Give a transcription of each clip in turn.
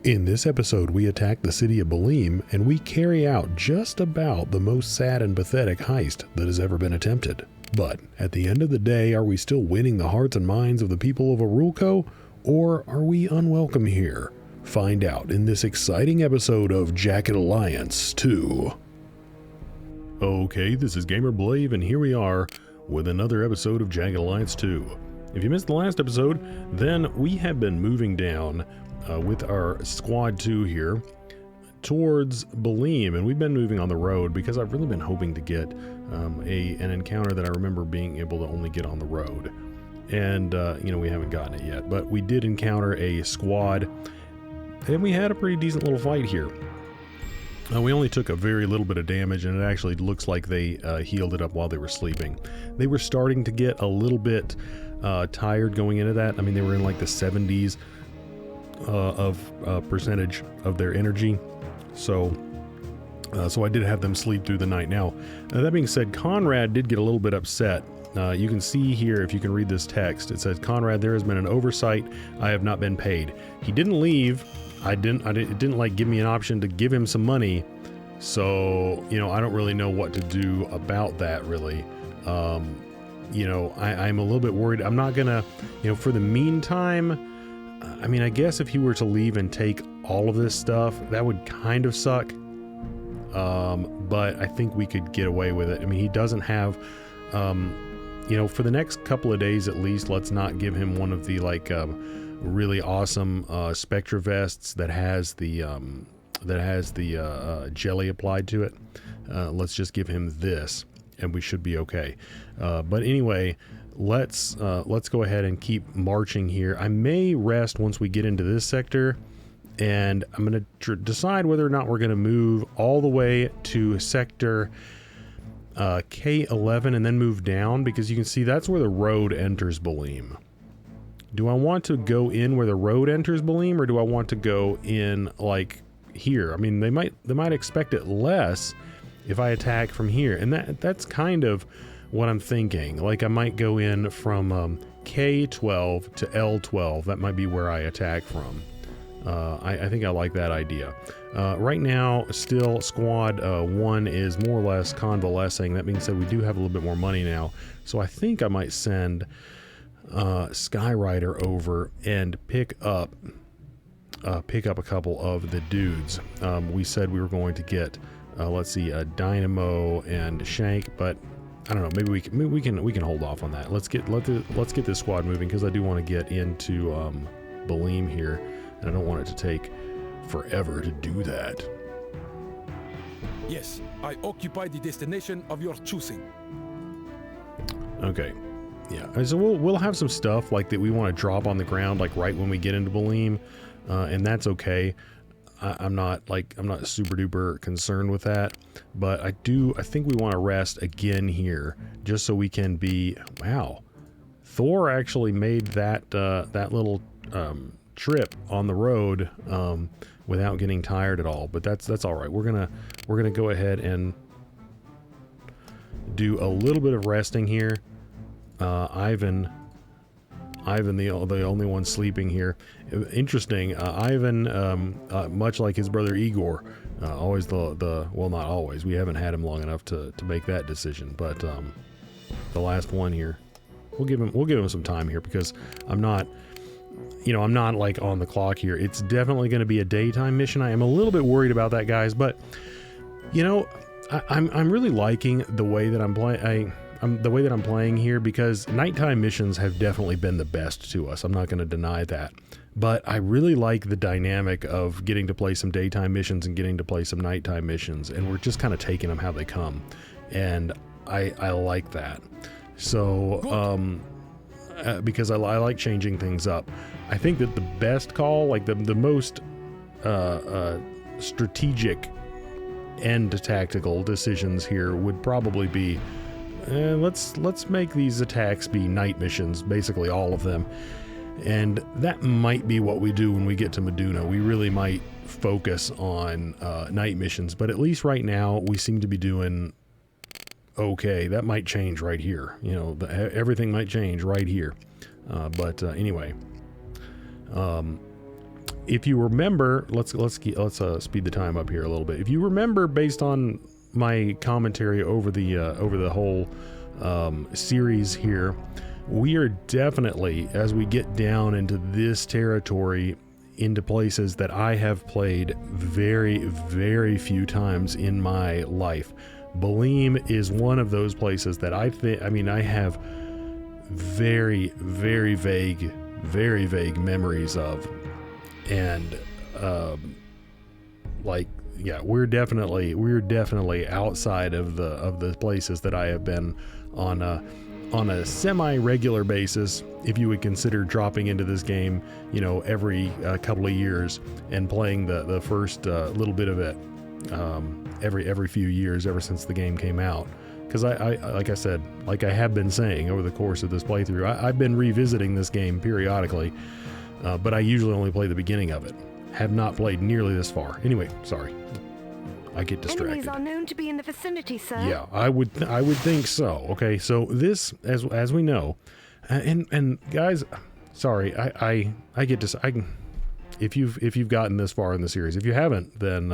In this episode, we attack the city of Balime and we carry out just about the most sad and pathetic heist that has ever been attempted. But at the end of the day, are we still winning the hearts and minds of the people of Arulco, or are we unwelcome here? Find out in this exciting episode of Jagged Alliance 2. Okay, this is Gamer Blave, and here we are with another episode of Jagged Alliance 2. If you missed the last episode, then we have been moving down with our squad 2 here towards Balime, and we've been moving on the road because I've really been hoping to get an encounter that I remember being able to only get on the road. And, we haven't gotten it yet, but we did encounter a squad, and we had a pretty decent little fight here. We only took a very little bit of damage, and it actually looks like they healed it up while they were sleeping. They were starting to get a little bit tired going into that. I mean, they were in like the 70s of percentage of their energy. So I did have them sleep through the night. Now, that being said, Conrad did get a little bit upset. You can see here, if you can read this text, it says, "Conrad, there has been an oversight. I have not been paid." He didn't leave. It didn't like give me an option to give him some money. So, I don't really know what to do about that really. I'm a little bit worried. I'm not gonna, for the meantime, I mean, I guess if he were to leave and take all of this stuff, that would kind of suck. But I think we could get away with it. I mean, he doesn't have, for the next couple of days at least, let's not give him one of the really awesome Spectra vests that has the jelly applied to it. Let's just give him this, and we should be okay. But anyway, let's go ahead and keep marching here. I may rest once we get into this sector, and I'm going to decide whether or not we're going to move all the way to sector K11 and then move down, because you can see that's where the road enters Balime. Do I want to go in where the road enters Balime, or do I want to go in like here? I mean, they might expect it less if I attack from here, and that's kind of what I'm thinking. Like, I might go in from K12 to L12. That might be where I attack from. I think I like that idea. Right now, still squad 1 is more or less convalescing. That being said, we do have a little bit more money now, so I think I might send Skyrider over and pick up a couple of the dudes. We said we were going to get Dynamo and Shank, but I don't know, maybe we can hold off on that. Let's get this squad moving, because I do want to get into Balime here, and I don't want it to take forever to do that. Yes, I occupy the destination of your choosing. Okay. Yeah, so we'll have some stuff like that we want to drop on the ground like right when we get into Balime, and that's okay. I'm not super duper concerned with that, but I think we want to rest again here just so we can be. Wow, Thor actually made that little trip on the road without getting tired at all, but that's all right. We're gonna go ahead and do a little bit of resting here. Ivan, the only one sleeping here. Interesting. Ivan, much like his brother Igor, always well, not always. We haven't had him long enough to make that decision. But the last one here, we'll give him some time here, because I'm not like on the clock here. It's definitely going to be a daytime mission. I am a little bit worried about that, guys. But I'm really liking the way that I'm playing. The way that I'm playing here, because nighttime missions have definitely been the best to us. I'm not going to deny that. But I really like the dynamic of getting to play some daytime missions and getting to play some nighttime missions, and we're just kind of taking them how they come. And I like that. So, because I like changing things up. I think that the best call, like the most strategic and tactical decisions here would probably be, let's make these attacks be night missions, basically all of them. And that might be what we do when we get to Meduna. We really might focus on night missions, but at least right now we seem to be doing okay. That might change right here. Everything might change right here. But anyway, if you remember, let's speed the time up here a little bit. If you remember, based on my commentary over the whole series here, we are definitely, as we get down into this territory, into places that I have played very, very few times in my life. Balime is one of those places that I have very, very vague memories of. And we're definitely outside of the places that I have been on a semi-regular basis, if you would consider dropping into this game, every couple of years and playing the first little bit of it every few years ever since the game came out. Because like I have been saying over the course of this playthrough, I've been revisiting this game periodically, but I usually only play the beginning of it. Have not played nearly this far. Anyway, sorry. I get distracted. Enemies are known to be in the vicinity, sir. Yeah, I would think so. Okay, so this, as we know, and guys, sorry, I get to, if you've gotten this far in the series, if you haven't, then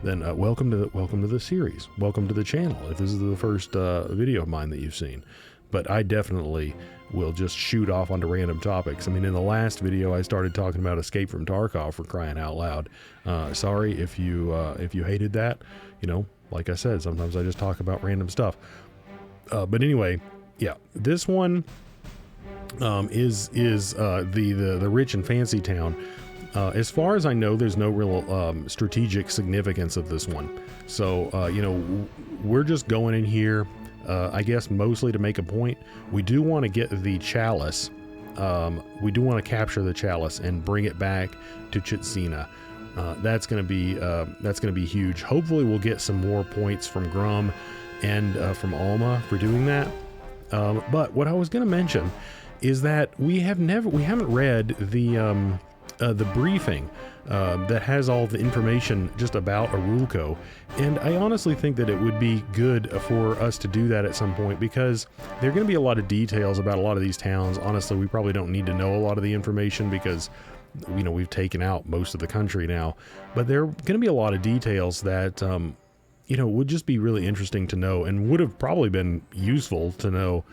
welcome to the series, welcome to the channel. If this is the first video of mine that you've seen, but I definitely will just shoot off onto random topics. I mean, in the last video, I started talking about Escape from Tarkov, for crying out loud. Sorry if you hated that. Like I said, sometimes I just talk about random stuff. But anyway, yeah, this one is the rich and fancy town. As far as I know, there's no real strategic significance of this one. So, we're just going in here, I guess, mostly to make a point. We do want to get the chalice. We do want to capture the chalice and bring it back to Chitsina. That's going to be huge. Hopefully we'll get some more points from Grum and from Alma for doing that. But what I was going to mention is that we haven't read the briefing that has all the information just about Arulco, and I honestly think that it would be good for us to do that at some point, because there are going to be a lot of details about a lot of these towns. Honestly, we probably don't need to know a lot of the information because we've taken out most of the country now, but there are going to be a lot of details that would just be really interesting to know, and would have probably been useful to know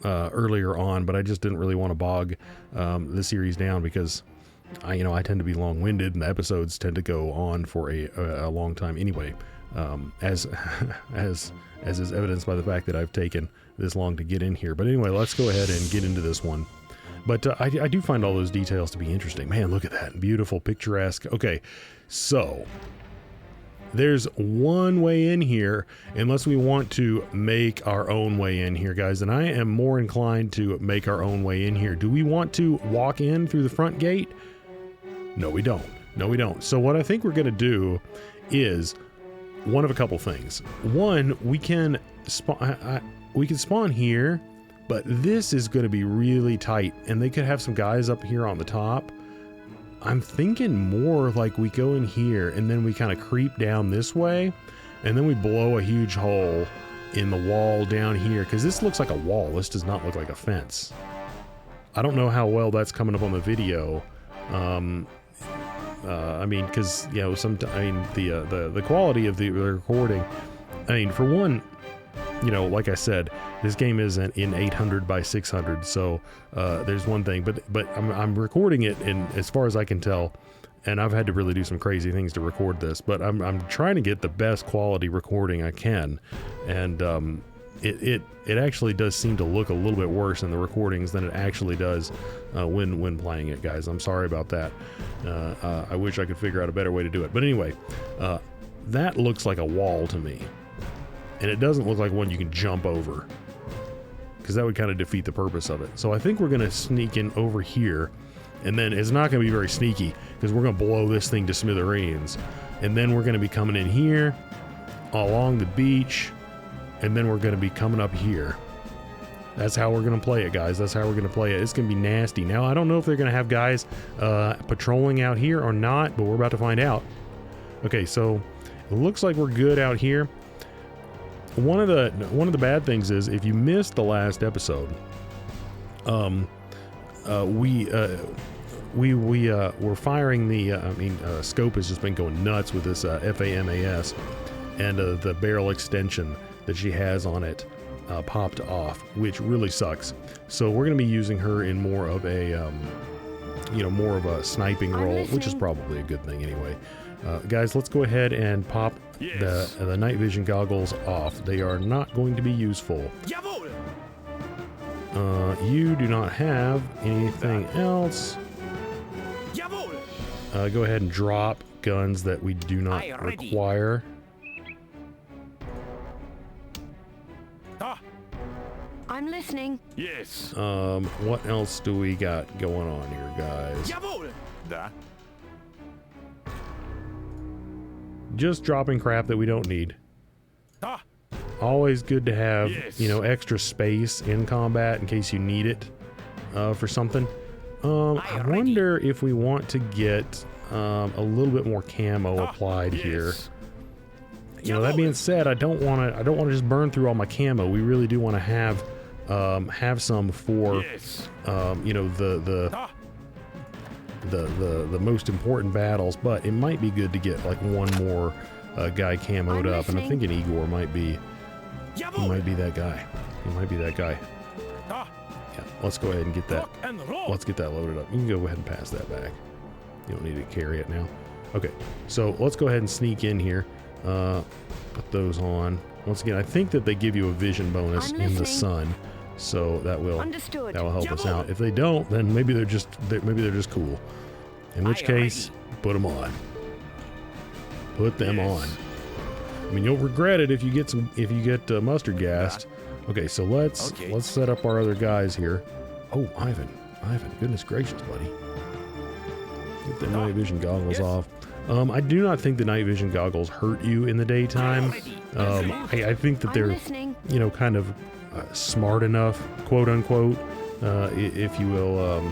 earlier on, but I just didn't really want to bog the series down, because I tend to be long-winded, and the episodes tend to go on for a long time anyway, as is evidenced by the fact that I've taken this long to get in here. But anyway, let's go ahead and get into this one. But I do find all those details to be interesting. Man, look at that. Beautiful, picturesque. Okay, so there's one way in here, unless we want to make our own way in here, guys, and I am more inclined to make our own way in here. Do we want to walk in through the front gate? No, we don't. No, we don't. So what I think we're going to do is one of a couple things. One, we can spawn here, but this is going to be really tight, and they could have some guys up here on the top. I'm thinking more like we go in here and then we kind of creep down this way, and then we blow a huge hole in the wall down here, because this looks like a wall. This does not look like a fence. I don't know how well that's coming up on the video. Because the quality of the recording. I mean, for one, like I said, this game isn't in 800 by 600, so there's one thing. But I'm recording it in, as far as I can tell, and I've had to really do some crazy things to record this. But I'm trying to get the best quality recording I can, and it actually does seem to look a little bit worse in the recordings than it actually does when playing it, guys. I'm sorry about that. I wish I could figure out a better way to do it. But anyway, that looks like a wall to me. And it doesn't look like one you can jump over, because that would kind of defeat the purpose of it. So I think we're going to sneak in over here, and then it's not going to be very sneaky, because we're going to blow this thing to smithereens. And then we're going to be coming in here along the beach, and then we're going to be coming up here. That's how we're going to play it, guys. That's how we're going to play it. It's going to be nasty. Now, I don't know if they're going to have guys patrolling out here or not, but we're about to find out. Okay, so it looks like we're good out here. One of the bad things is, if you missed the last episode, we're firing the. Scope has just been going nuts with this FAMAS, and the barrel extension that she has on it popped off, which really sucks. So we're going to be using her in more of a sniping role, which is probably a good thing anyway. Guys, let's go ahead and pop the night vision goggles off. They are not going to be useful. You do not have anything else. Go ahead and drop guns that we do not require. I'm listening. Yes. What else do we got going on here, guys? Just dropping crap that we don't need. Always good to have, extra space in combat in case you need it for something. I wonder if we want to get a little bit more camo applied here. That being said, I don't want to just burn through all my camo. We really do want to have some for the most important battles, but it might be good to get like one more guy camoed up, and I'm thinking Igor might be that guy. He might be that guy. Yeah, let's go ahead and get that. Let's get that loaded up. You can go ahead and pass that back. You don't need to carry it now. Okay, so let's go ahead and sneak in here. Put those on. Once again, I think that they give you a vision bonus in the sun, so that will help us out. If they don't, then maybe they're just cool. In which case, put them on. Put them on. I mean, you'll regret it if you get mustard gassed. Okay, so let's set up our other guys here. Oh, Ivan, goodness gracious, buddy. Get the night vision goggles off. I do not think the night vision goggles hurt you in the daytime. I think that they're, kind of smart enough, quote unquote, if you will,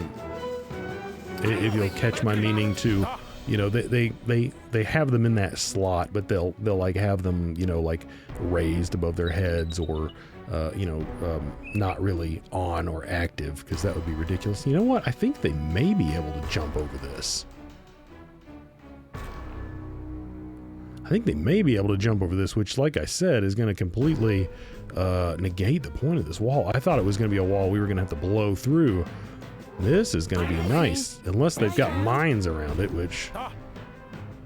if you'll catch my meaning too. They have them in that slot, but they'll like have them, like raised above their heads or, not really on or active, because that would be ridiculous. You know what? I think they may be able to jump over this. Which, like I said, is going to completely negate the point of this wall. I thought it was going to be a wall we were going to have to blow through. This is going to be nice, unless they've got mines around it, which, I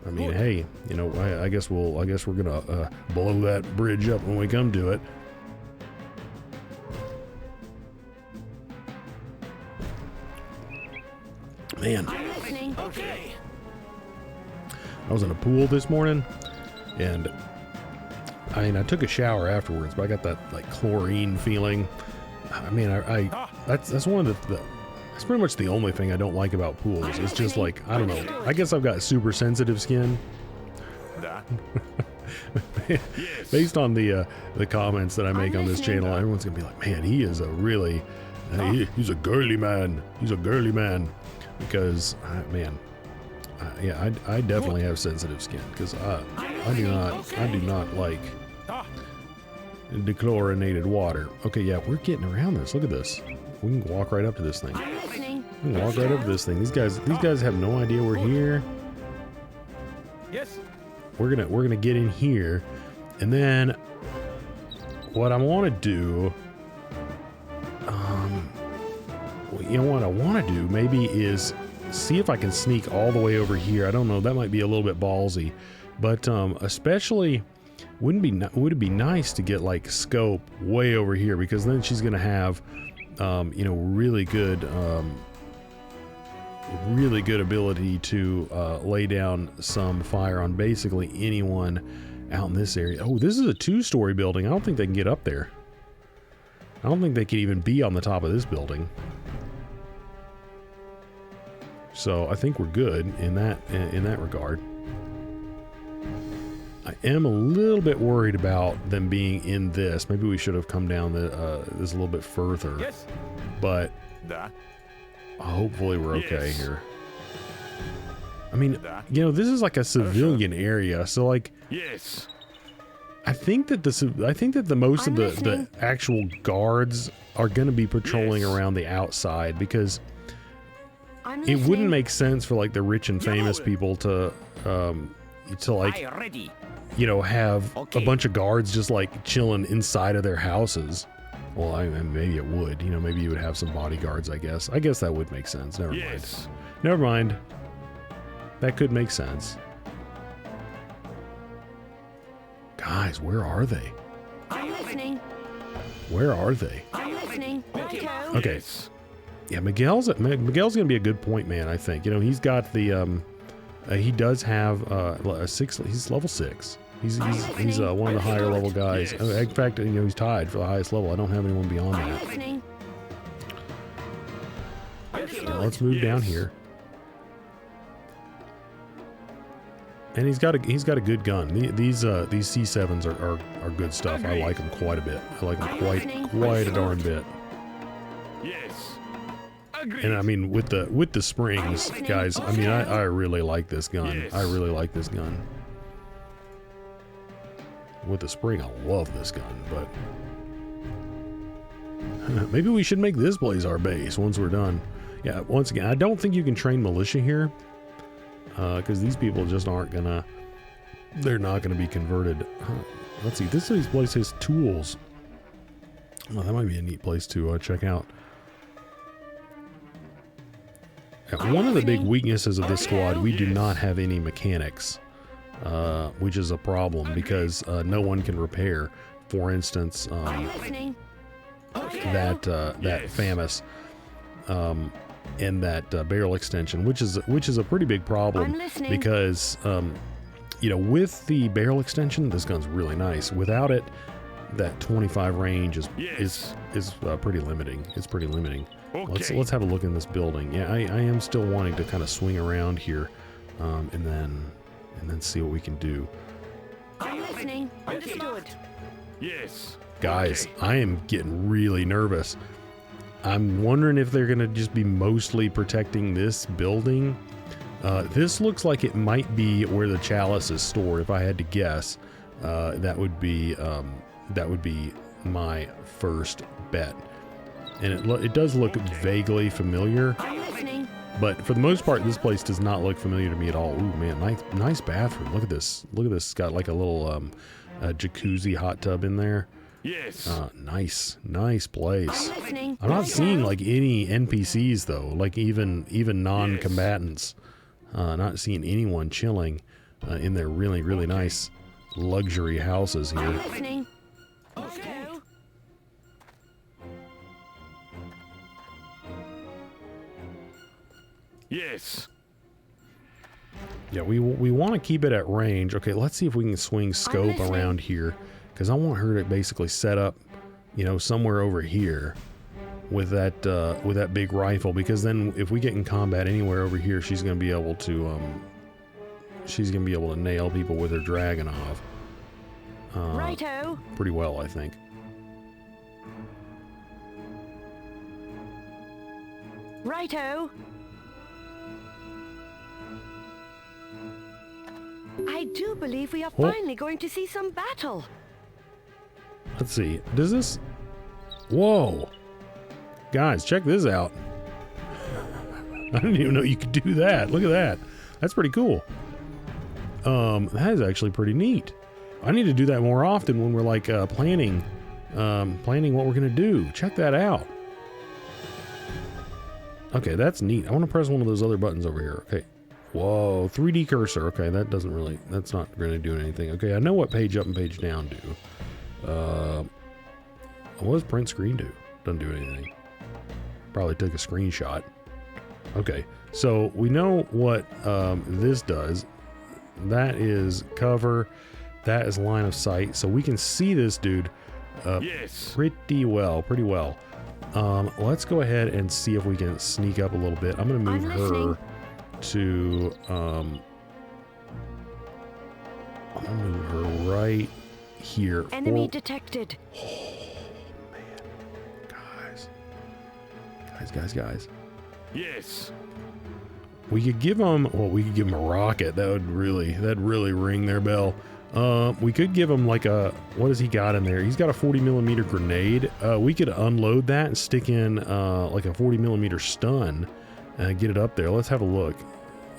mean, hey, I guess we're going to blow that bridge up when we come to it. Man, I was in a pool this morning, and I took a shower afterwards, but I got that like chlorine feeling. I mean, that's one of that's pretty much the only thing I don't like about pools. It's just like, I don't know. I guess I've got super sensitive skin. Based on the comments that I make on this channel, everyone's gonna be like, man, he is a really he's a girly man. He's a girly man. Because, I definitely have sensitive skin, because I do not like dechlorinated water. Okay, yeah, we're getting around this. Look at this. We can walk right up to this thing. These guys have no idea we're here. Yes. We're gonna get in here, and then what I want to do. What I want to do maybe is see if I can sneak all the way over here. I don't know, that might be a little bit ballsy, but especially would it be nice to get like Scope way over here, because then she's gonna have really good ability to lay down some fire on basically anyone out in this area. Oh, this is a 2-story building. I don't think they can get up there. I don't think they can even be on the top of this building. So I think we're good in that regard. I am a little bit worried about them being in this. Maybe we should have come down this a little bit further. Yes. But hopefully we're okay here. I mean, this is like a civilian area, so like, yes. I think that the most of the actual guards are going to be patrolling around the outside, because I'm it listening. wouldn't make sense for like the rich and famous people to like, I ready. you know, have Okay. a bunch of guards just like chilling inside of their houses. Well, maybe it would. You know, maybe you would have some bodyguards, I guess. I guess that would make sense. Never mind. Never mind. That could make sense. Guys, where are they? I'm listening. Where are they? I'm listening. Righto. Okay. Yeah, Miguel's gonna be a good point man, I think. You know, he's got the he does have a 6. He's level 6. He's one of the higher level guys. In fact, you know, he's tied for the highest level. I don't have anyone beyond I'm that. listening. Now let's move down here. And he's got a good gun. These C7s are good stuff. I like them quite a bit. I like them quite a darn bit. Yes. Agreed. And I mean, with the springs, guys, I mean, I really like this gun. I really like this gun. With the spring, I love this gun, but maybe we should make this place our base once we're done. Yeah, once again, I don't think you can train militia here, because these people just aren't gonna, they're not gonna be converted. Let's see, this place has tools. Oh, that might be a neat place to check out. One of the big weaknesses of this squad, we do not have any mechanics, which is a problem because no one can repair. For instance, that FAMAS and that barrel extension, which is a pretty big problem because you know, with the barrel extension, this gun's really nice. Without it, that 25 range is pretty limiting. It's pretty limiting. Okay. Let's have a look in this building. Yeah, I am still wanting to kind of swing around here, and then see what we can do. I'm listening. Understood. Yes. Guys, I am getting really nervous. I'm wondering if they're gonna just be mostly protecting this building. This looks like it might be where the chalice is stored. If I had to guess, that would be my first bet. And it does look vaguely familiar, but for the most part, this place does not look familiar to me at all. Ooh, man, nice bathroom. Look at this. Look at this. It's got like a little jacuzzi hot tub in there. Yes. Nice place. I'm not seeing like any NPCs though, like even non-combatants. Not seeing anyone chilling in their really nice luxury houses here. Yes. Yeah, we want to keep it at range. Okay, let's see if we can swing scope around here, because I want her to basically set up, you know, somewhere over here with that big rifle, because then if we get in combat anywhere over here, she's gonna be able to nail people with her Dragonov. Righto. Pretty well, I think. Righto. I do believe we are finally going to see some battle. Let's see. Does this... Whoa. Guys, check this out. I didn't even know you could do that. Look at that. That's pretty cool. That is actually pretty neat. I need to do that more often when we're like planning what we're gonna do. Check that out. Okay, that's neat. I want to press one of those other buttons over here. Okay. Whoa, 3D cursor. Okay, that's not really doing anything. Okay, I know what page up and page down do. What does print screen do? Doesn't do anything. Probably took a screenshot. Okay, so we know what this does. That is cover. That is line of sight. So we can see this dude pretty well. Let's go ahead and see if we can sneak up a little bit. I'm going to move her to I'm gonna move her right here. Enemy detected. Oh man, guys. Yes. We could give them a rocket. That'd really ring their bell. We could give him like a, what has he got in there? He's got a 40mm grenade. We could unload that and stick in like a 40mm stun get it up there. Let's have a look.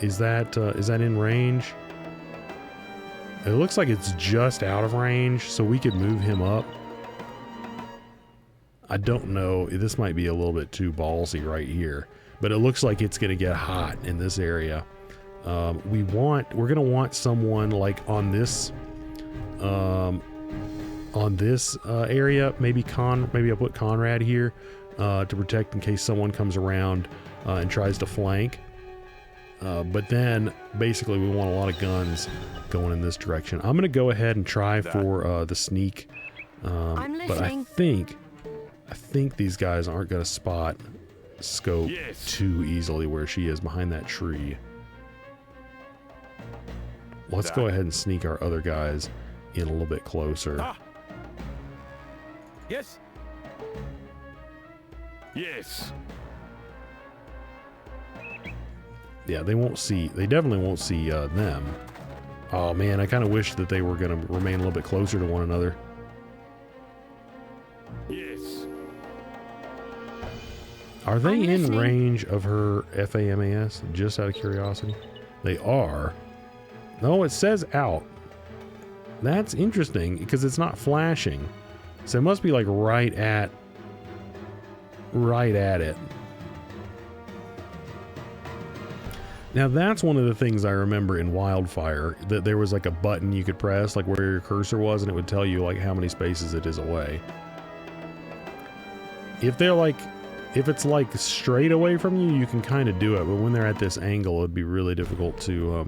Is that in range? It looks like it's just out of range, so we could move him up. I don't know. This might be a little bit too ballsy right here, but it looks like it's going to get hot in this area. We're going to want someone like on this area. Maybe I'll put Conrad here to protect in case someone comes around and tries to flank. But then basically we want a lot of guns going in this direction. I'm going to go ahead and try for the sneak. But I think these guys aren't going to spot Scope too easily where she is behind that tree. Let's go ahead and sneak our other guys in a little bit closer. Yes. Yes. Yeah, they definitely won't see them. Oh man, I kind of wish that they were going to remain a little bit closer to one another. Yes. Are they in range of her FAMAS, just out of curiosity? They are. No, it says out. That's interesting, because it's not flashing. So it must be like right at it. Now that's one of the things I remember in Wildfire, that there was like a button you could press, like where your cursor was, and it would tell you like how many spaces it is away. If it's like straight away from you, you can kind of do it, but when they're at this angle, it'd be really difficult to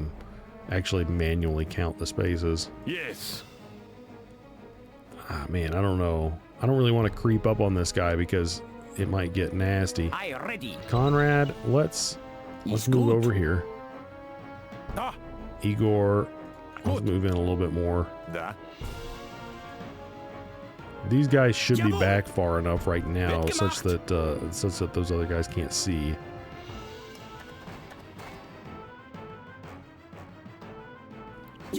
actually manually count the spaces. Yes. Ah, man, I don't know. I don't really want to creep up on this guy because it might get nasty. Ready. Conrad, let's move over here. Igor, let's move in a little bit more. These guys should be back far enough right now such that those other guys can't see.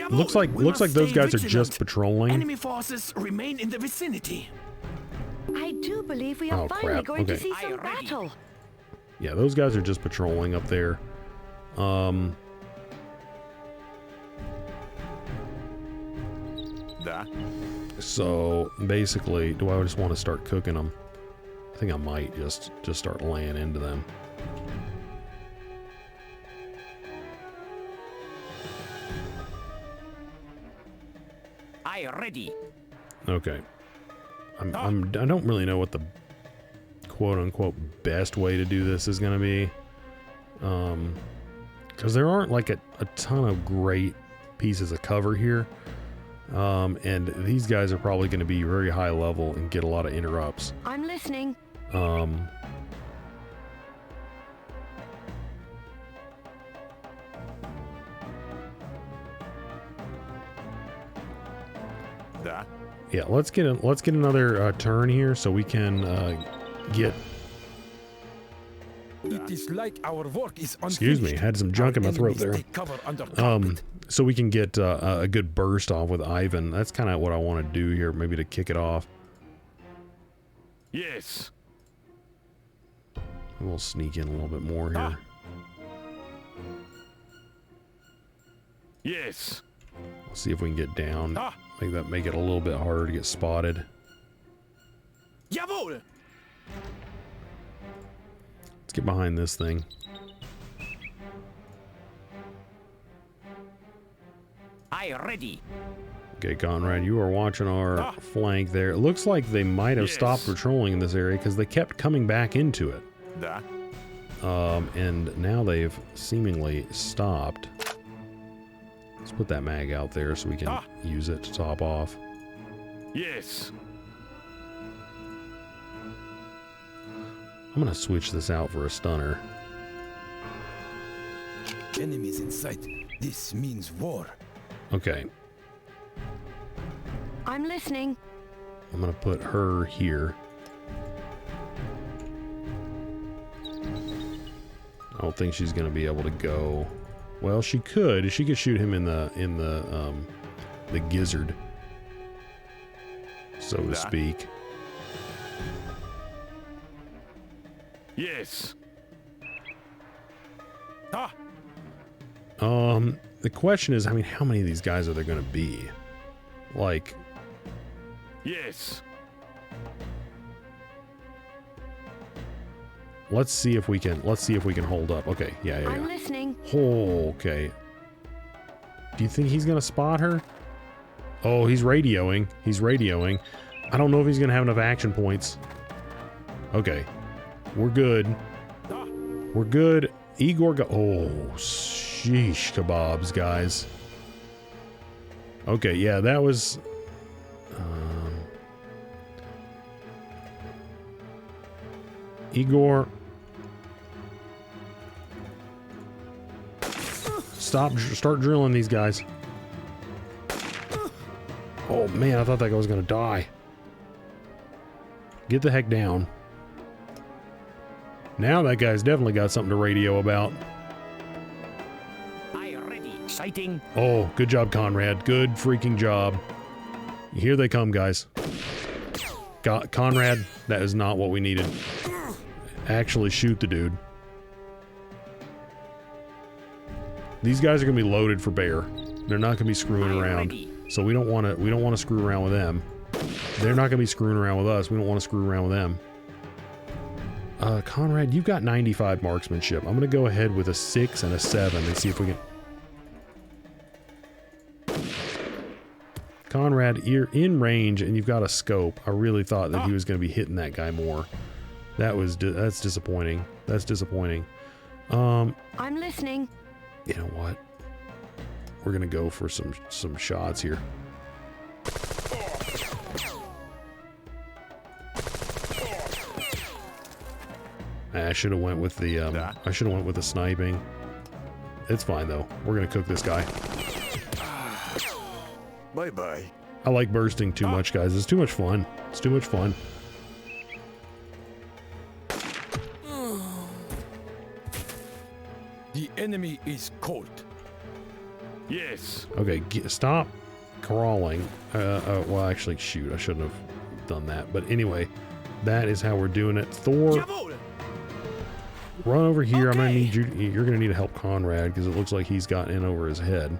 Looks like those guys are just patrolling. Enemy forces remain in the vicinity. I do believe we are finally going to see some battle. Yeah, those guys are just patrolling up there. So basically, do I just want to start cooking them? I think I might just start laying into them. Ready. Okay. I don't really know what the quote-unquote best way to do this is going to be. Because there aren't like a ton of great pieces of cover here. And these guys are probably going to be very high level and get a lot of interrupts. I'm listening. Yeah, let's get another turn here so we can get. It is like our work is unfinished. Excuse me, had some junk in my throat there. So we can get a good burst off with Ivan. That's kind of what I want to do here, maybe to kick it off. Yes. We'll sneak in a little bit more here. Yes. Let's see if we can get down. Make it a little bit harder to get spotted. Jawohl. Let's get behind this thing. Ready. Okay, Conrad, you are watching our flank there. It looks like they might have stopped patrolling in this area because they kept coming back into it. And now they've seemingly stopped. Let's put that mag out there so we can use it to top off. Yes. I'm going to switch this out for a stunner. Enemies in sight. This means war. Okay. I'm listening. I'm going to put her here. I don't think she's going to be able to go. Well, she could. She could shoot him in the gizzard, so to speak. Yes. Ah, The question is, I mean, how many of these guys are there going to be? Like, Yes. let's see if we can hold up. Okay, yeah. I'm listening. Oh, okay. Do you think he's going to spot her? Oh, he's radioing. I don't know if he's going to have enough action points. Okay. We're good. We're good. Igor oh, sheesh kebabs, guys. Okay, yeah, that was... Igor... Start drilling these guys. Oh, man, I thought that guy was going to die. Get the heck down. Now that guy's definitely got something to radio about. Exciting. Oh, good job, Conrad. Good freaking job. Here they come, guys. Conrad, that is not what we needed. Actually shoot the dude. These guys are gonna be loaded for bear. They're not gonna be screwing around. So we don't wanna screw around with them. They're not gonna be screwing around with us. We don't want to screw around with them. Conrad, you've got 95 marksmanship. I'm gonna go ahead with a 6 and a 7 and see if we can... Conrad, you're in range and you've got a scope. I really thought that he was going to be hitting that guy more. That's disappointing. That's disappointing. I'm listening. You know what? We're going to go for some shots here. I should have went with the sniping. It's fine though. We're going to cook this guy. Bye-bye. I like bursting too much, guys. It's too much fun. It's too much fun. The enemy is cold. Yes. Okay, stop crawling. Well, actually, shoot. I shouldn't have done that. But anyway, that is how we're doing it. Thor, run over here. I'm gonna need you. You're gonna need to help Conrad because it looks like he's got in over his head.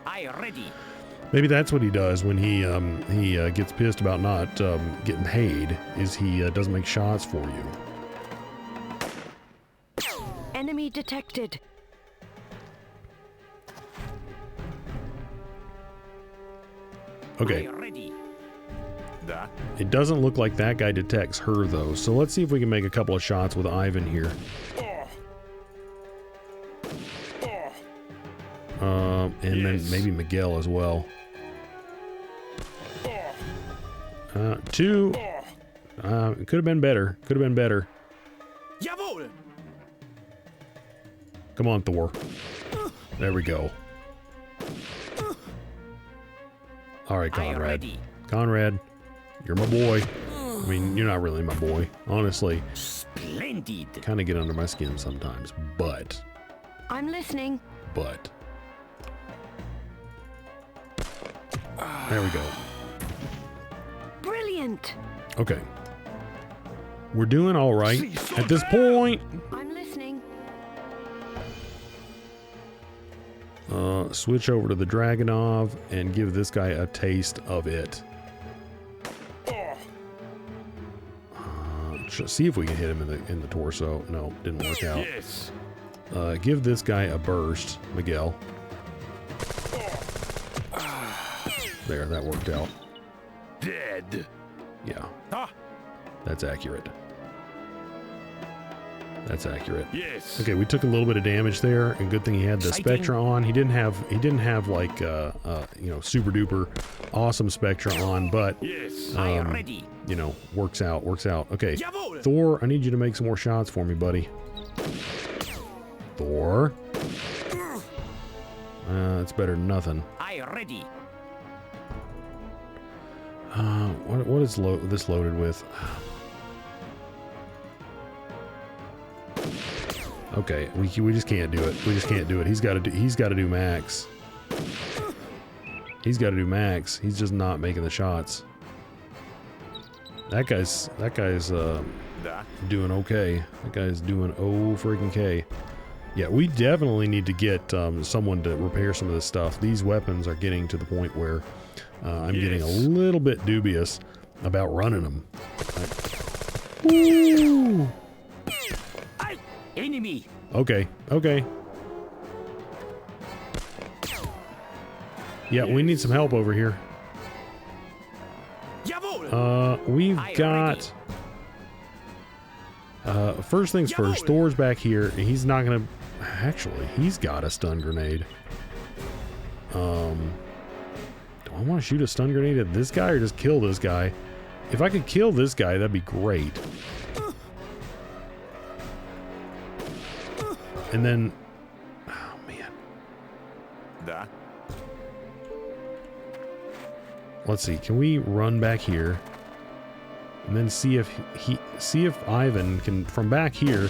I ready. Maybe that's what he does when he gets pissed about not getting paid. Is he doesn't make shots for you. Enemy detected. Okay. Ready. It doesn't look like that guy detects her though. So let's see if we can make a couple of shots with Ivan here. And then maybe Miguel as well. 2. It could have been better. Could have been better. Come on, Thor. There we go. All right, Conrad. Conrad, you're my boy. I mean, you're not really my boy. Honestly. Splendid. Kind of get under my skin sometimes, but. I'm listening. But. There we go. Brilliant. Okay. We're doing all right at this point. I'm listening. Switch over to the Dragonov and give this guy a taste of it. See if we can hit him in the torso. No, didn't work out. Yes. Give this guy a burst, Miguel. There, that worked out. Dead. Yeah. That's accurate. That's accurate. Yes. Okay, we took a little bit of damage there, and good thing he had the Spectra on. He didn't have like you know, super duper awesome Spectra on, but Yes. you know, works out. Okay, Thor, I need you to make some more shots for me, buddy. Thor. It's better than nothing. I ready. What is this loaded with? Okay, we just can't do it. We just can't do it. He's got to do max. He's got to do max. He's just not making the shots. That guy's doing okay. That guy's doing oh freaking K. Yeah, we definitely need to get someone to repair some of this stuff. These weapons are getting to the point where I'm getting a little bit dubious about running them. Woo! Enemy. Okay, okay. Yeah, we need some help over here. We've got... first things first, Thor's back here. He's not gonna... Actually, he's got a stun grenade. Do I want to shoot a stun grenade at this guy or just kill this guy? If I could kill this guy, that'd be great. And then... Oh, man. Da. Let's see. Can we run back here? And then see if Ivan can, from back here...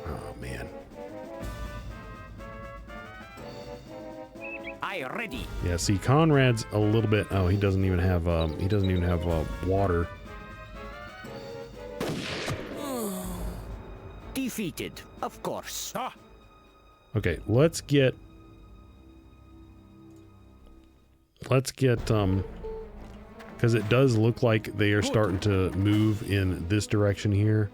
Oh, man. I ready. Yeah, see, Conrad's a little bit... Oh, he doesn't even have water. Defeated, of course. Okay, let's get, because it does look like they are starting to move in this direction here.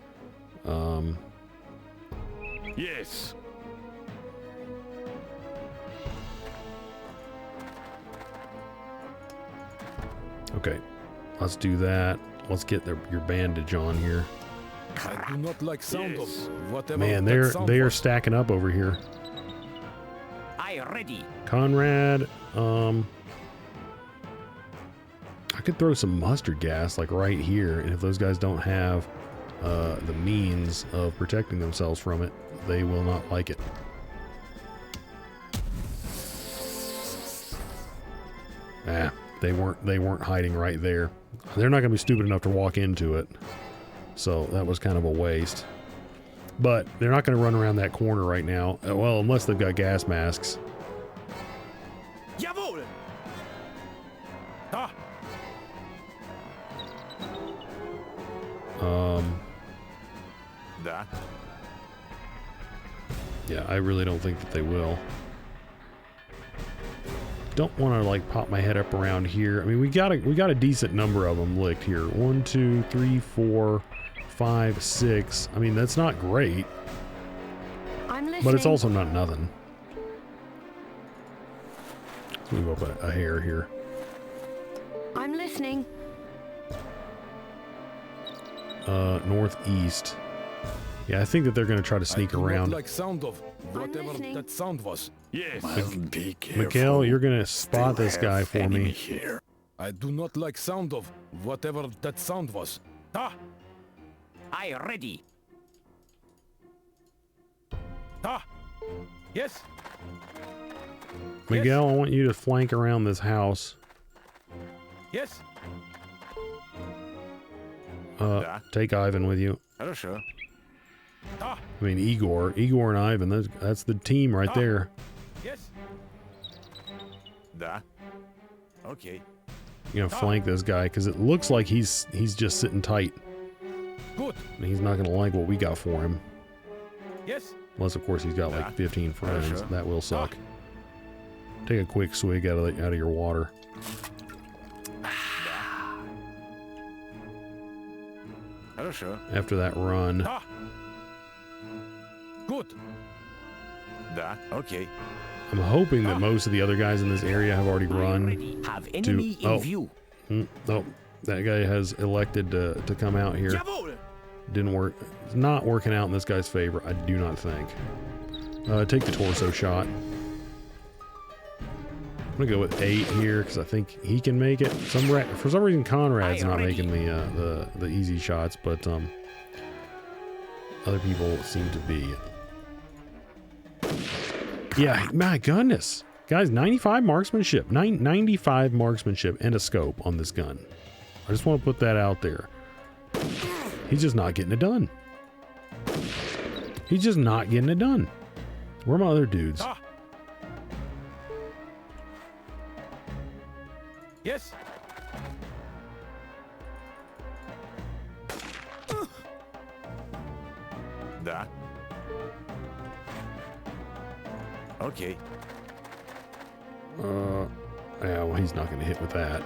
Yes. Okay, let's do that. Let's get your bandage on here. I do not like sound of whatever. Man, they are stacking up over here. I ready. Conrad, I could throw some mustard gas like right here, and if those guys don't have the means of protecting themselves from it, they will not like it. They weren't hiding right there. They're not gonna be stupid enough to walk into it. So that was kind of a waste. But they're not going to run around that corner right now. Well, unless they've got gas masks. Jawohl. Ah. Da. Yeah, I really don't think that they will. Don't want to like pop my head up around here. I mean, we got a decent number of them licked here. 1, 2, 3, 4, 5, 6. I mean, that's not great, I'm listening. but it's also not nothing. Let's move up a hair here. I'm listening. Northeast. Yeah, I think that they're going to try to sneak I do around. Not like sound of whatever listening. that sound was. Yes. Be careful. Mikhail, you're going to spot Still this guy have for enemy me. here. I do not like sound of whatever that sound was. Ah. I ready. Ah. Yes. Miguel, I want you to flank around this house. Yes. Take Ivan with you. Хорошо. Ah. I mean, Igor and Ivan, that's the team right there. Yes. Da. Okay. You're gonna flank this guy because it looks like he's just sitting tight. Good. And he's not gonna like what we got for him. Yes. Unless, of course, he's got like 15 friends. Sure. That will suck. Take a quick swig out of your water. Хорошо. After that run, Ah. Good. Da. Okay. I'm hoping that most of the other guys in this area have already I run. ready. Have enemy in oh. view. Oh, that guy has elected to come out here. Jawohl. Didn't work. It's not working out in this guy's favor, I do not think. Take the torso shot. I'm gonna go with 8 here because I think he can make it. For some reason, Conrad's not making the easy shots, but other people seem to be. Yeah, my goodness, guys, 95 marksmanship, 95 marksmanship, and a scope on this gun. I just want to put that out there. He's just not getting it done. He's just not getting it done. Where are my other dudes? Ah. Yes. Da. Okay. Yeah, well, he's not going to hit with that.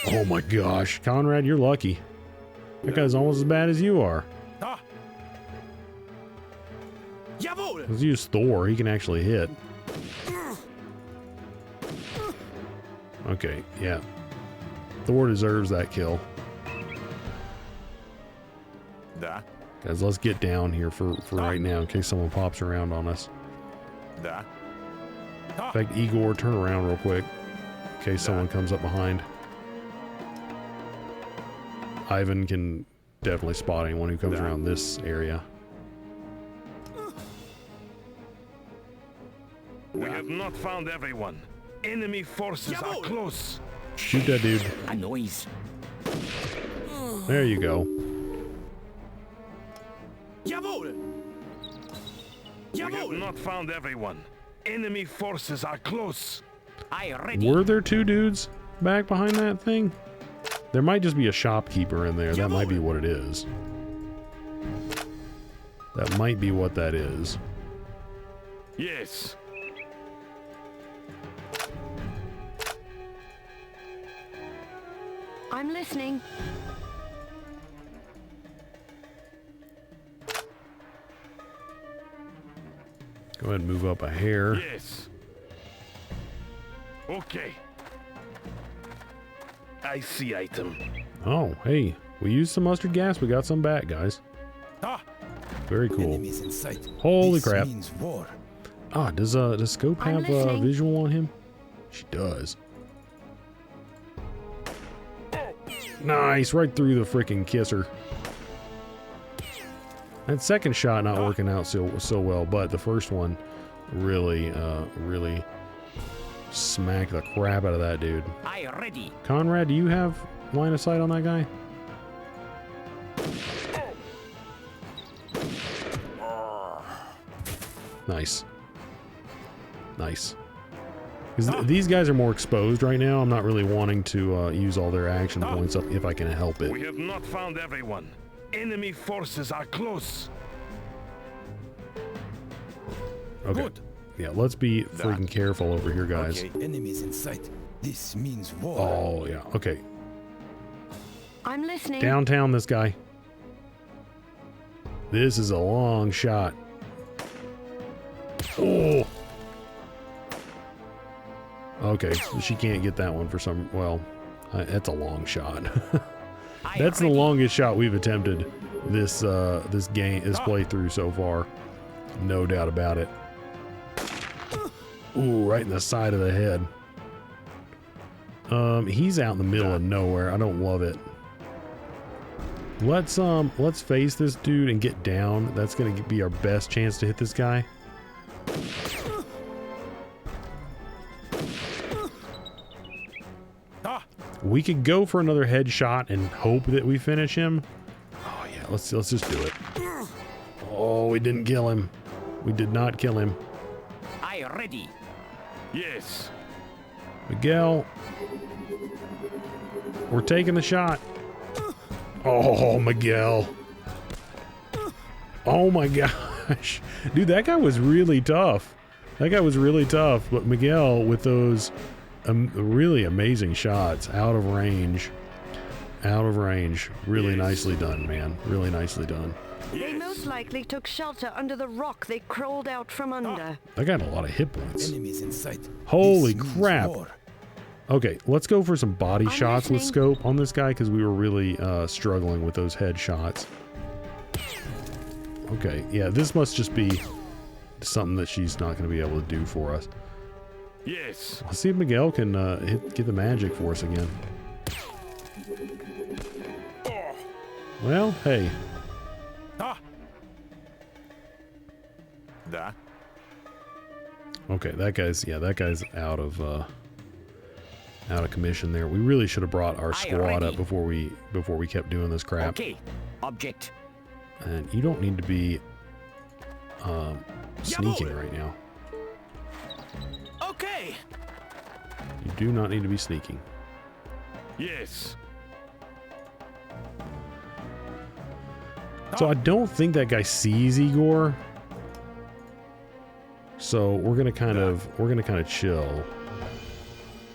Oh my gosh. Conrad, you're lucky. That guy's almost as bad as you are. Ah. Jawohl. Let's use Thor. He can actually hit. Okay, yeah. Thor deserves that kill. Da. Guys, let's get down here for right now in case someone pops around on us. Da. In fact, Igor, turn around real quick in case someone comes up behind. Ivan can definitely spot anyone who comes around this area. We have not found everyone. Enemy forces are close. Shoot that dude. A noise. There you go. Jawohl. We have not found everyone. Enemy forces are close. I ready. Were there two dudes back behind that thing? There might just be a shopkeeper in there. That might be what it is. That might be what that is. Yes. I'm listening. Go ahead and move up a hair. Yes. Okay. I see item. Oh, hey. We used some mustard gas. We got some back, guys. Ah. Very cool. Enemies in sight. Holy This crap. means war. Ah, does Scope I'm have listening. visual on him? She does. Nice, right through the freaking kisser. That second shot not working out so well, but the first one really smacked the crap out of that dude. I ready. Conrad, do you have line of sight on that guy? Nice. Nice. Because these guys are more exposed right now. I'm not really wanting to use all their action points up if I can help it. We have not found everyone. Enemy forces are close. Okay. Good. Yeah, let's be freaking careful over here, guys. Okay. Enemies in sight. This means war. Oh, yeah. Okay. I'm listening. Downtown this guy. This is a long shot. Oh. Okay, she can't get that one for some... Well, that's a long shot. That's the longest shot we've attempted this this playthrough so far. No doubt about it. Ooh, right in the side of the head. He's out in the middle of nowhere. I don't love it. Let's face this dude and get down. That's gonna be our best chance to hit this guy. We could go for another headshot and hope that we finish him. Oh yeah, let's just do it. Oh, we didn't kill him. We did not kill him. I ready. Yes. Miguel, we're taking the shot. Oh, Miguel. Oh my gosh. Dude, that guy was really tough. That guy was really tough, but Miguel with those really amazing shots out of range. Out of range. Really nicely done, man. Really nicely done. They most likely took shelter under the rock they crawled out from under. I got a lot of hit points. Enemies in sight. Holy This means crap. war. Okay, let's go for some body I'm shots with listening. scope on this guy because we were really struggling with those head shots. Okay, yeah, this must just be something that she's not going to be able to do for us. Yes. Let's see if Miguel can get the magic for us again. Well, hey. Ah. Da. Okay, that guy's out of commission there. We really should have brought our squad up before we kept doing this crap. Okay. Object. And you don't need to be sneaking right now. Okay. You do not need to be sneaking. Yes. So I don't think that guy sees Igor. So we're gonna kind of chill,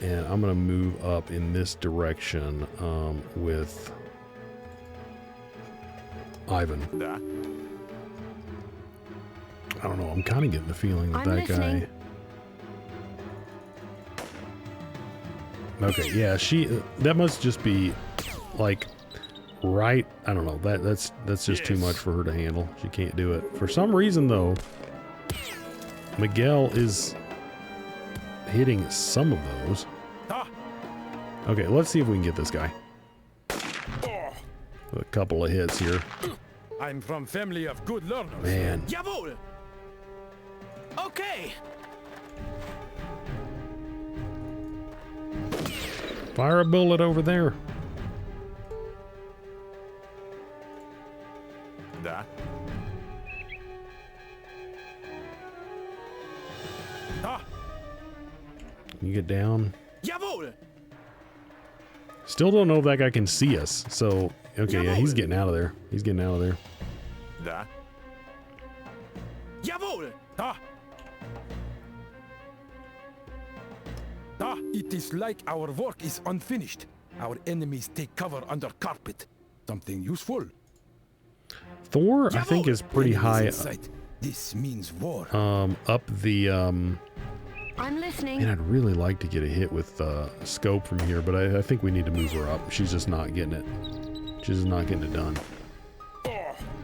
and I'm gonna move up in this direction with Ivan. Да. I don't know. I'm kind of getting the feeling that I'm that listening. guy. Okay, yeah, that must just be like right. I don't know. That's just too Yes. much for her to handle. She can't do it. For some reason though, Miguel is hitting some of those. Ah. Okay, let's see if we can get this guy. Oh. A couple of hits here. I'm from family of good learners. Man, Jawohl! Okay! fire a bullet over there. Да. Ah. You get down. Jawohl! Still don't know if that guy can see us. So, okay, yeah, he's getting out of there. He's getting out of there. Да. Jawohl! Ah. Ah, it is like our work is unfinished. Our enemies take cover under carpet. Something useful. Thor, I think, is pretty Enemies high in sight. This means war. up the I'm listening. man, I'd really like to get a hit with scope from here, but I think we need to move her up. She's just not getting it. She's just not getting it done.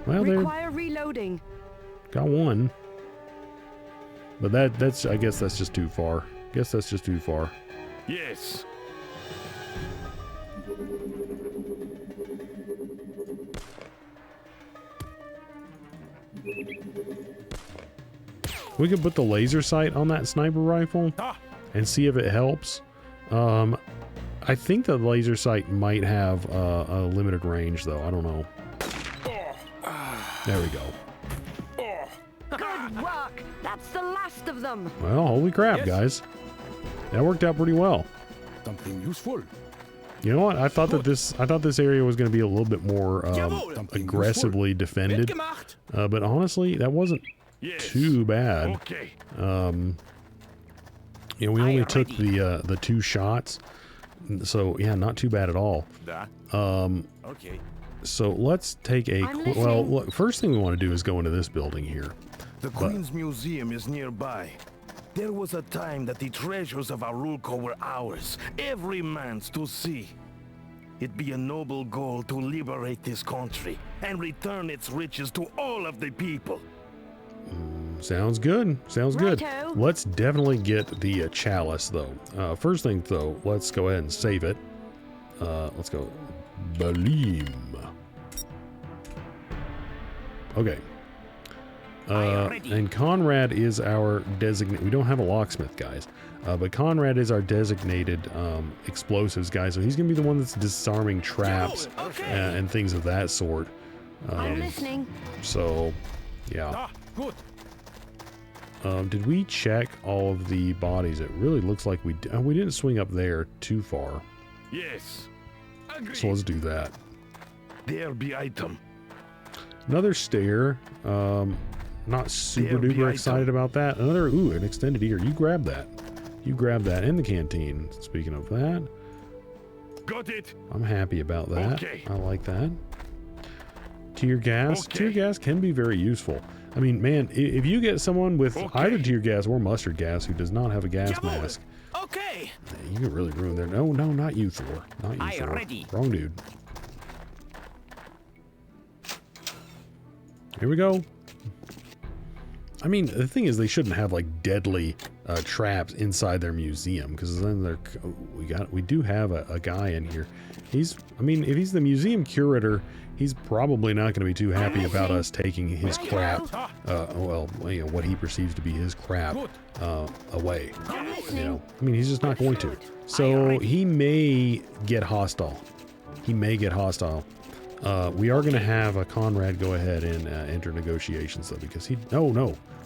Well, there, Require reloading. got one. But that's I guess that's just too far. Guess that's just too far. Yes. We could put the laser sight on that sniper rifle Ah. and see if it helps. I think the laser sight might have a limited range, though. I don't know. There we go. Good work. That's the last of them. Well, holy crap, Yes. guys. That worked out pretty well. Something useful. You know what? I thought this area was going to be a little bit more Jawohl. Something aggressively defended. Gemacht. But honestly, that wasn't Yes. too bad. Okay. You know, we only took the 2 shots. So, yeah, not too bad at all. Да. Okay. So let's take a... I'm Well, listening. look, first thing we want to do is go into this building here. The Queen's Museum is nearby. There was a time that the treasures of Arulco were ours, every man's to see. It'd be a noble goal to liberate this country and return its riches to all of the people. Sounds good. Sounds good. Righto. Let's definitely get the chalice, though. First thing, though, let's go ahead and save it. Let's go. Balime. Okay. And Conrad is our designate. We don't have a locksmith, guys. But Conrad is our designated explosives guy. So he's going to be the one that's disarming traps and things of that sort. I'm listening. So, yeah. Ah, good. Did we check all of the bodies? It really looks like we didn't swing up there too far. Yes. So let's do that. There be item. Another stair. Not super There be duper item. excited about that. Another, an extended ear. You grab that. You grab that in the canteen. Speaking of that, Got it. I'm happy about that. Okay. I like that. Tear gas. Okay. Tear gas can be very useful. I mean, man, if you get someone with either tear gas or mustard gas who does not have a gas Jawohl. mask, Okay. you can really ruin their... No, not you, Thor. Not you, I Thor. ready. Wrong dude. Here we go. I mean, the thing is, they shouldn't have like deadly traps inside their museum, because then they're we do have a guy in here. I mean, if he's the museum curator, he's probably not going to be too happy about us taking his crap. Well, you know, what he perceives to be his crap away. You know, I mean, he's just not going to. So he may get hostile. He may get hostile. We are going to have a Conrad go ahead and enter negotiations, though, because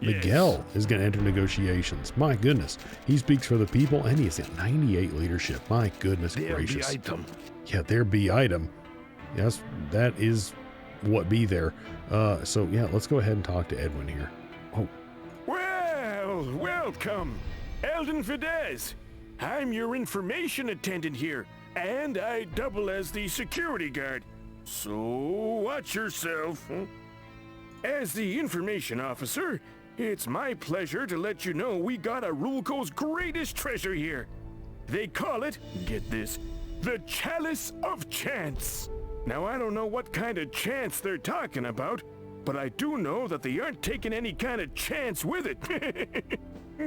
Miguel is going to enter negotiations. My goodness, he speaks for the people, and he's at 98 leadership. My goodness There be gracious. item. Yeah, there be item. Yes, that is what be there. So yeah, let's go ahead and talk to Edwin here. Oh, Well, welcome. Eldon Fidesz. I'm your information attendant here, and I double as the security guard. So watch yourself. As the information officer, it's my pleasure to let you know we got Arulco's greatest treasure here. They call it, get this, the Chalice of Chance. Now I don't know what kind of chance they're talking about, but I do know that they aren't taking any kind of chance with it.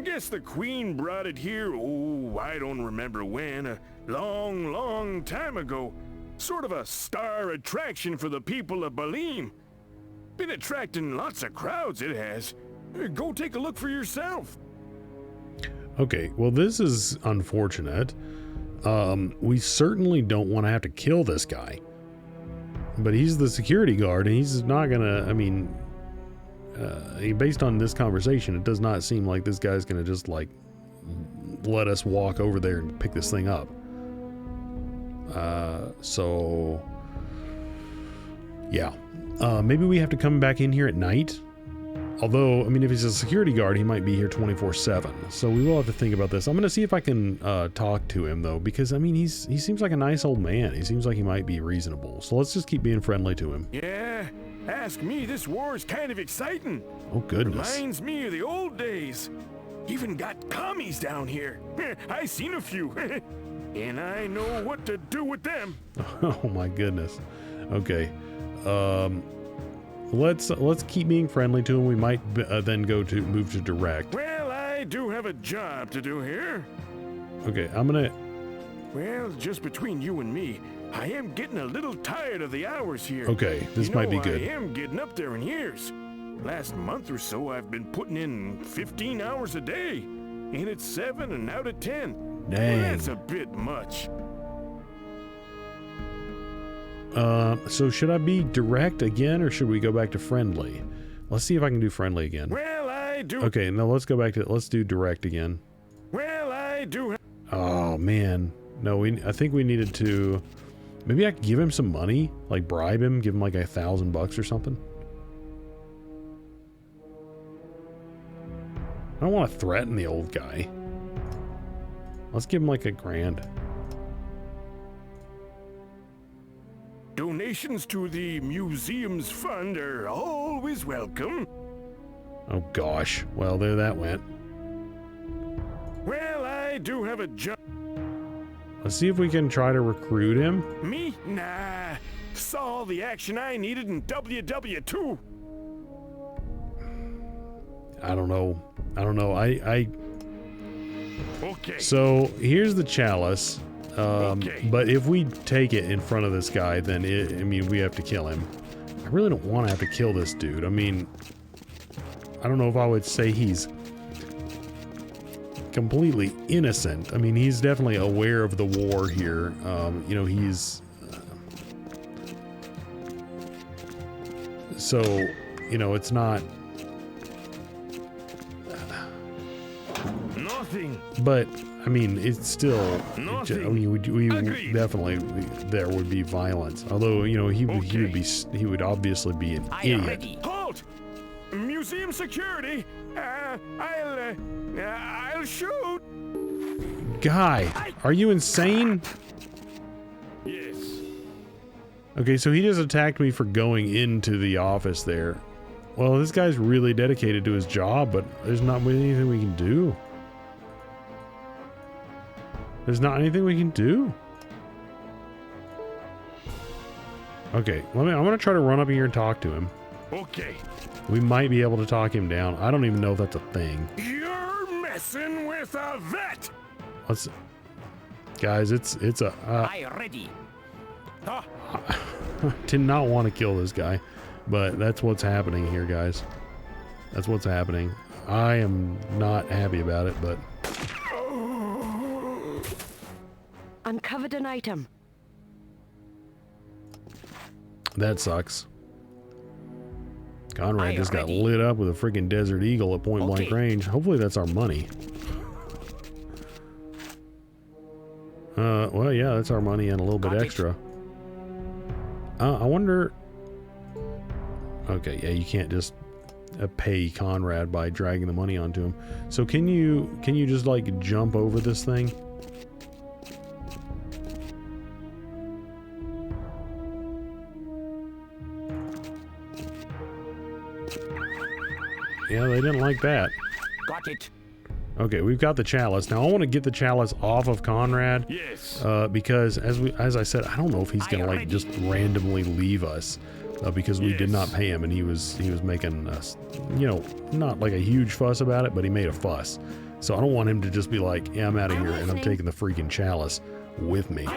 Guess the Queen brought it here, oh, I don't remember when, a long, long time ago. Sort of a star attraction for the people of Balime. Been attracting lots of crowds, it has. Go take a look for yourself. Okay, well, this is unfortunate. We certainly don't want to have to kill this guy. But he's the security guard, and he's not gonna, I mean, based on this conversation, it does not seem like this guy's gonna just, like, let us walk over there and pick this thing up. So, yeah. Maybe we have to come back in here at night. Although, I mean, if he's a security guard, he might be here 24/7. So we will have to think about this. I'm going to see if I can talk to him, though, because, I mean, he seems like a nice old man. He seems like he might be reasonable. So let's just keep being friendly to him. Yeah, ask me, this war is kind of exciting. Oh, goodness. Reminds me of the old days. Even got commies down here. I seen a few. And I know what to do with them. Oh, my goodness. Okay. Let's keep being friendly to him. We might then move to direct. Well, I do have a job to do here. Okay, I'm gonna... Well, just between you and me, I am getting a little tired of the hours here. Okay, this might be good. I am getting up there in years. Last month or so, I've been putting in 15 hours a day. In at 7 and out at 10. Dang. Well, that's a bit much. So should I be direct again, or should we go back to friendly? Let's see if I can do friendly again. Well, I do. Okay, now let's go back to, let's do direct again. Well, I do. Oh, man. No, I think we needed to, maybe I could give him some money, like bribe him, give him like $1,000 or something. I don't want to threaten the old guy. Let's give him like $1,000. Donations to the museum's fund are always welcome. Oh gosh. Well, there that went. Well, I do have a job. Let's see if we can try to recruit him. Me? Nah. Saw all the action I needed in WW2. I don't know. Okay. So here's the chalice. Okay. But if we take it in front of this guy, then I mean, we have to kill him. I really don't want to have to kill this dude. I mean, I don't know if I would say he's completely innocent. I mean, he's definitely aware of the war here. You know, he's... so, you know, it's not... Nothing. But... I mean, it's still. Nothing. I mean, we definitely there would be violence. Although, you know, he would obviously be an idiot. Ready. Halt! Museum security. I'll shoot. Guy, are you insane? Yes. Okay, so he just attacked me for going into the office there. Well, this guy's really dedicated to his job, but there's not really anything we can do. There's not anything we can do. Okay, I'm gonna try to run up here and talk to him. Okay. We might be able to talk him down. I don't even know if that's a thing. You're messing with a vet. Let's, guys, it's a. I ready. Huh? I did not want to kill this guy, but that's what's happening here, guys. That's what's happening. I am not happy about it, but. Uncovered an item. That sucks. Conrad I just got ready. lit up with a freaking Desert Eagle at point blank Okay. range. Hopefully that's our money. Well, yeah, that's our money and a little bit Got it. extra. I wonder... Okay, yeah, you can't just... pay Conrad by dragging the money onto him. So can you just like jump over this thing? Yeah, they didn't like that. Got it. Okay, we've got the chalice. Now I want to get the chalice off of Conrad. Yes. Because as I said, I don't know if he's gonna like just randomly leave us because we did not pay him, and he was making us, you know, not like a huge fuss about it, but he made a fuss. So I don't want him to just be like, yeah, I'm out of here and I'm taking the freaking chalice with me.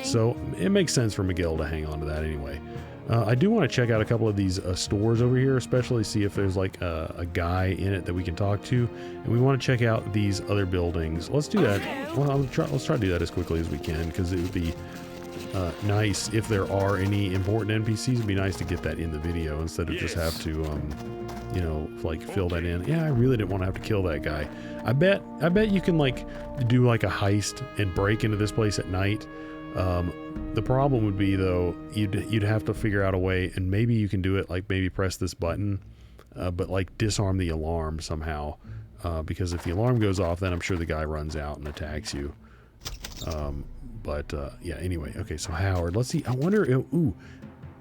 So it makes sense for Miguel to hang on to that anyway. I do want to check out a couple of these stores over here, especially see if there's like a guy in it that we can talk to, and we want to check out these other buildings. Let's do that. Well, let's try to do that as quickly as we can, because it would be nice if there are any important NPCs. It'd be nice to get that in the video instead of just have to, you know, like fill that in. Yeah, I really didn't want to have to kill that guy. I bet you can like do like a heist and break into this place at night. The problem would be though, you'd have to figure out a way, and maybe you can do it like maybe press this button, but like disarm the alarm somehow, because if the alarm goes off, then I'm sure the guy runs out and attacks you. Yeah, anyway, okay, so Howard, let's see. I wonder if,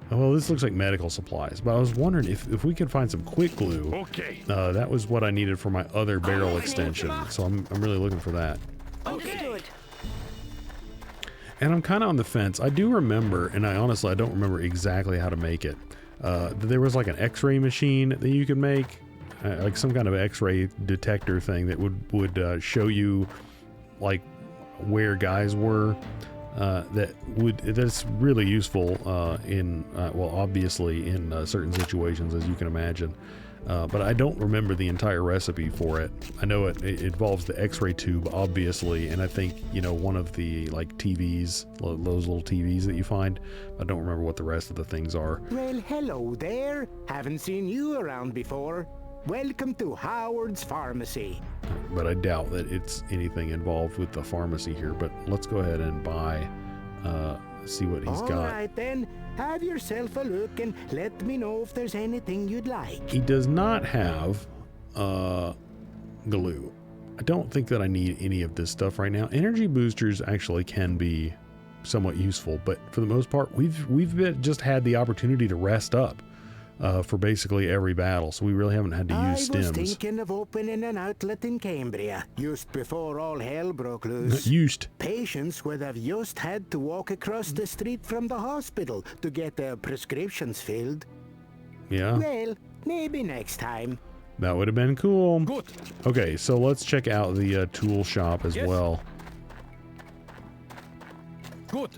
well, this looks like medical supplies, but I was wondering if we could find some quick glue. Okay. That was what I needed for my other barrel extension, so I'm really looking for that. Understood. And I'm kind of on the fence. I do remember, and I honestly don't remember exactly how to make it. There was like an X-ray machine that you could make, like some kind of X-ray detector thing that would show you like where guys were. That's really useful in well, obviously in certain situations, as you can imagine. But I don't remember the entire recipe for it. I know it involves the X-ray tube, obviously, and I think, you know, one of the like TVs, those little TVs that you find. I don't remember what the rest of the things are. Well, hello there. Haven't seen you around before. Welcome to Howard's Pharmacy. But I doubt that it's anything involved with the pharmacy here. But let's go ahead and buy, see what he's got. All right then. Have yourself a look and let me know if there's anything you'd like. He does not have glue. I don't think that I need any of this stuff right now. Energy boosters actually can be somewhat useful, but for the most part, we've just had the opportunity to rest up for basically every battle, so we really haven't had to use stems. I was thinking of opening an outlet in Cambria, just before all hell broke loose. Used. Patients would have just had to walk across the street from the hospital to get their prescriptions filled. Yeah. Well, maybe next time. That would have been cool. Good. Okay, so let's check out the tool shop as well. Good.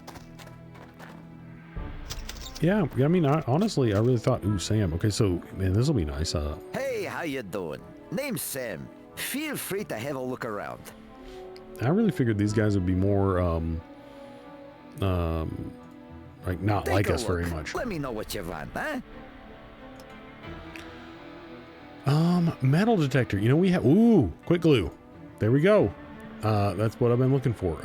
Yeah, I mean, honestly, I really thought, ooh, Sam. Okay, so, man, this will be nice. Hey, how you doing? Name's Sam. Feel free to have a look around. I really figured these guys would be more, like, not Take like a us very look. much. Let me know what you want, huh? Metal detector. You know, we have, ooh, quick glue. There we go. That's what I've been looking for.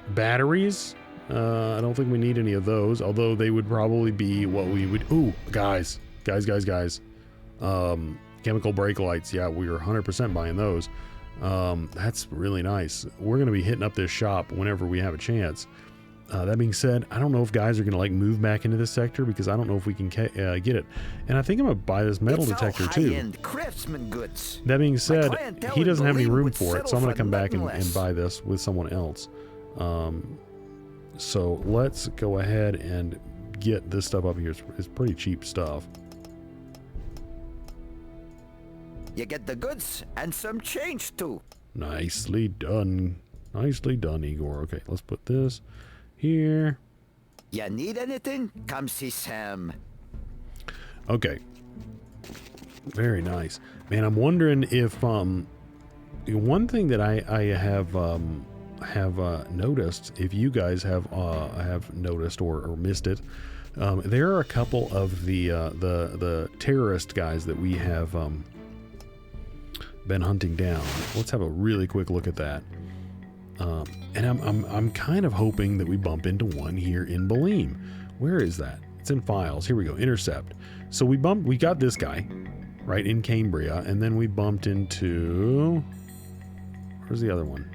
Batteries. I don't think we need any of those, although they would probably be what we would, ooh, guys. Chemical brake lights. Yeah, we are 100% buying those. That's really nice. We're going to be hitting up this shop whenever we have a chance. That being said, I don't know if guys are going to like move back into this sector, because I don't know if we can get it. And I think I'm going to buy this metal detector too. High-end craftsman goods. That being said, clientele he in doesn't have any Balime room would for it, so settle I'm going to for come back and nothing less. buy this with someone else. So let's go ahead and get this stuff up here. It's pretty cheap stuff. You get the goods and some change too. Nicely done. Nicely done, Igor. Okay, let's put this here. You need anything? Come see Sam. Okay. Very nice. Man, I'm wondering if one thing that I have noticed, if you guys have noticed or missed it, there are a couple of the terrorist guys that we have been hunting down. Let's have a really quick look at that. And I'm kind of hoping that we bump into one here in Balime. Where is that? It's in files. Here we go. Intercept. So we got this guy. right in Cambria, and then we bumped into... Where's the other one?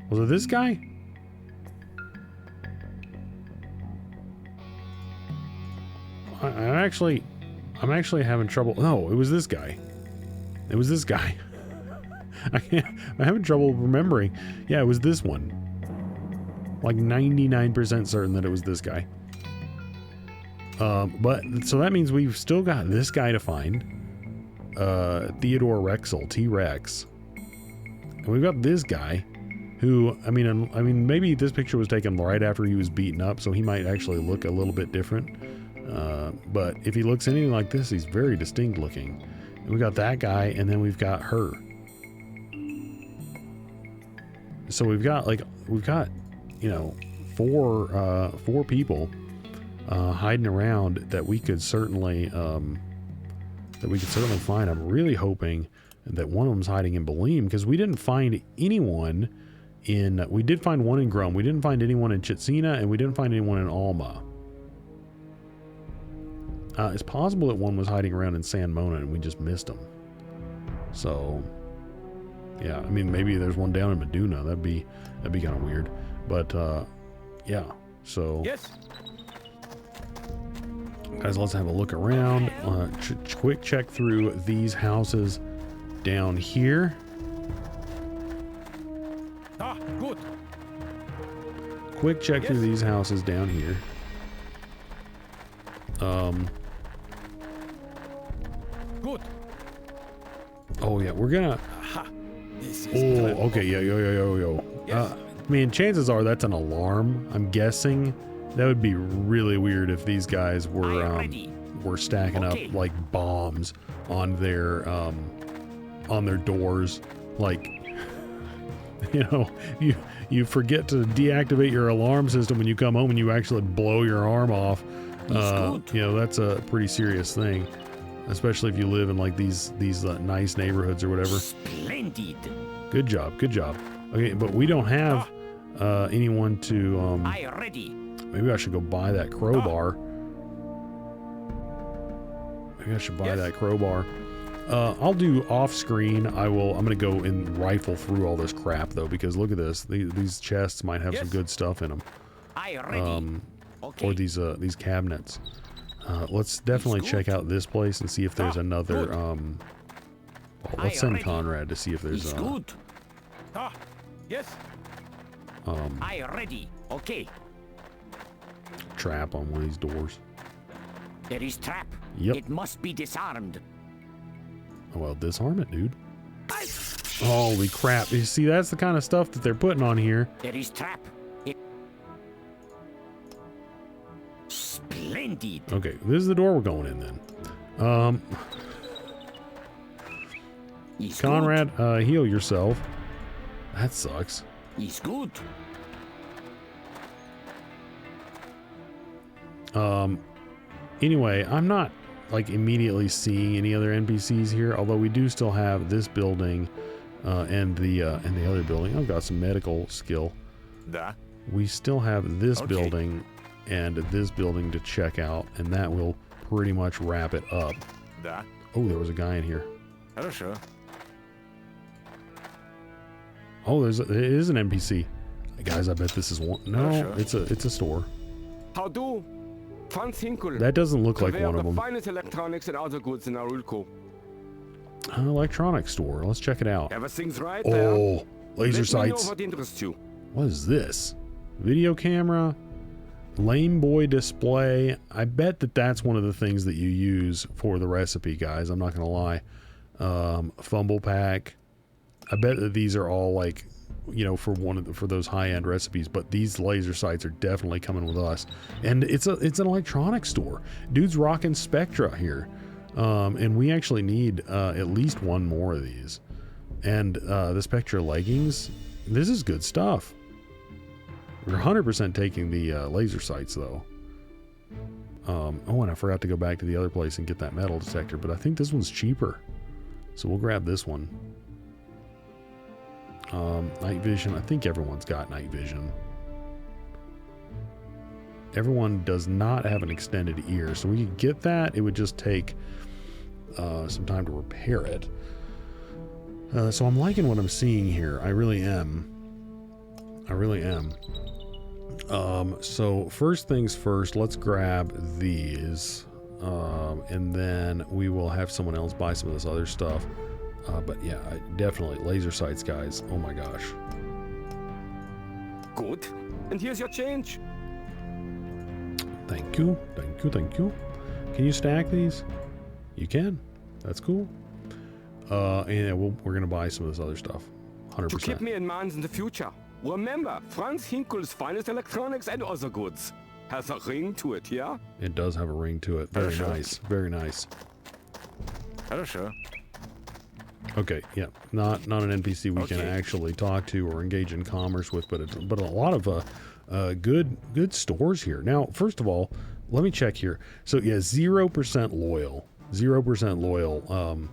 Was it this guy? I'm actually having trouble. No, it was this guy. It was this guy. I'm having trouble remembering. Yeah, it was this one. Like 99% certain that it was this guy. But so that means we've still got this guy to find. Theodore Rexel, T-Rex. And we've got this guy who, I mean, maybe this picture was taken right after he was beaten up, so he might actually look a little bit different. But if he looks anything like this, he's very distinct looking. And we got that guy, and then we've got her. So we've got, you know, four people hiding around that we could certainly find. I'm really hoping that one of them's hiding in Balime, because we didn't find anyone in. We did find one in Grum. We didn't find anyone in Chitsina, and we didn't find anyone in Alma. It's possible that one was hiding around in San Mona and we just missed him. So, yeah, I mean, maybe there's one down in Meduna. That'd be kind of weird. But yeah. So, yes, guys, let's have a look around. Quick check through these houses down here. ah, good. Quick check through these houses down here. Good. Oh yeah, we're gonna. Aha. This is Oh, terrible. okay, yo. Yes. Man, chances are that's an alarm. I'm guessing that would be really weird if these guys were stacking up like bombs on their doors. Like, you know, you forget to deactivate your alarm system when you come home and you actually blow your arm off. You know, that's a pretty serious thing, especially if you live in like these nice neighborhoods or whatever. Splendid. Good job. Okay, but we don't have anyone to. I ready. Maybe I should go buy that crowbar. Maybe I should buy that crowbar. I'll do off screen. I'm gonna go and rifle through all this crap though, because look at this. These chests might have some good stuff in them. I ready. Okay. Or these cabinets. Let's definitely check out this place and see if there's another. Well, let's send Conrad to see if there's. Good. Ah, yes. I ready. Okay. Trap on one of these doors. There is trap. Yep. It must be disarmed. Oh, well, disarm it, dude. Holy crap. You see, that's the kind of stuff that they're putting on here. There is trap. Splendid. Okay, this is the door we're going in then. He's Conrad, heal yourself. That sucks. He's good. Anyway, I'm not like immediately seeing any other NPCs here, although we do still have this building and the other building. I've got some medical skill. Da. We still have this building and this building to check out, and that will pretty much wrap it up. Da. Oh, there was a guy in here. Хорошо. Oh, it is an NPC. Guys, I bet this is one. No, it's a store. How do? That doesn't look like one of them. Finest electronics and other goods in Arulco. Electronics store. Let's check it out. Everything's right there. Oh, laser Let me know sights. what interests you. What is this? Video camera, lame boy display. I bet that that's one of the things that you use for the recipe, guys. I'm not gonna lie. Fumble pack. I bet that these are all like, you know, for those high-end recipes, but these laser sights are definitely coming with us. And it's an electronics store. Dude's rocking Spectra here. And we actually need at least one more of these. And the Spectra leggings, this is good stuff. We're 100% taking the laser sights though. Oh, and I forgot to go back to the other place and get that metal detector, but I think this one's cheaper. So we'll grab this one. Night vision. I think everyone's got night vision. everyone does not have an extended ear. So we could get that. It would just take some time to repair it. So I'm liking what I'm seeing here. I really am. So first things first, let's grab these. And then we will have someone else buy some of this other stuff. But yeah, definitely laser sights, guys. Oh my gosh. Good. And here's your change. Thank you. Can you stack these? You can. That's cool. And we're gonna buy some of this other stuff. 100%. To keep me in mind in the future, remember Franz Hinkel's finest electronics and other goods. Has a ring to it, yeah? It does have a ring to it. Very nice. Very nice. Oh, sure. Okay, yeah, not an NPC we can actually talk to or engage in commerce with, but a lot of good stores here. Now, first of all, let me check here. So yeah, 0% loyal, 0% loyal.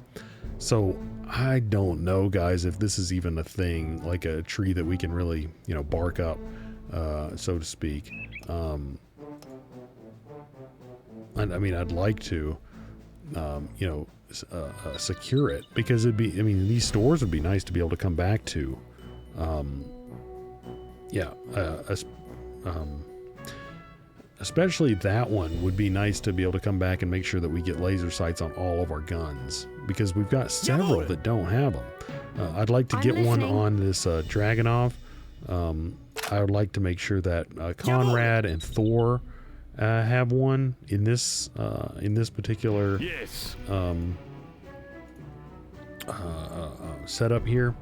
So I don't know, guys, if this is even a thing, like a tree that we can really, bark up, so to speak. I mean, I'd like to, secure it, because these stores would be nice to be able to come back to. Especially that one would be nice to be able to come back and make sure that we get laser sights on all of our guns, because we've got several that don't have them. I'd like to get one on this Dragunov. I would like to make sure that Conrad and Thor have one in this particular setup here.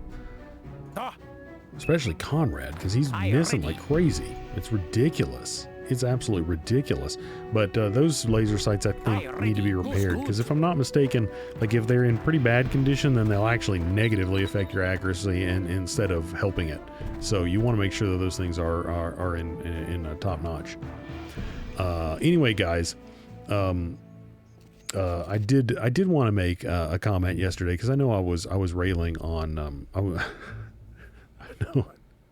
Especially Conrad, because he's missing like crazy. It's ridiculous. It's absolutely ridiculous. But those laser sights, I think, need to be repaired, because if I'm not mistaken, like if they're in pretty bad condition, then they'll actually negatively affect your accuracy and instead of helping it. So you want to make sure that those things are in top notch. Anyway, guys, I did want to make a comment yesterday, because I know I was railing on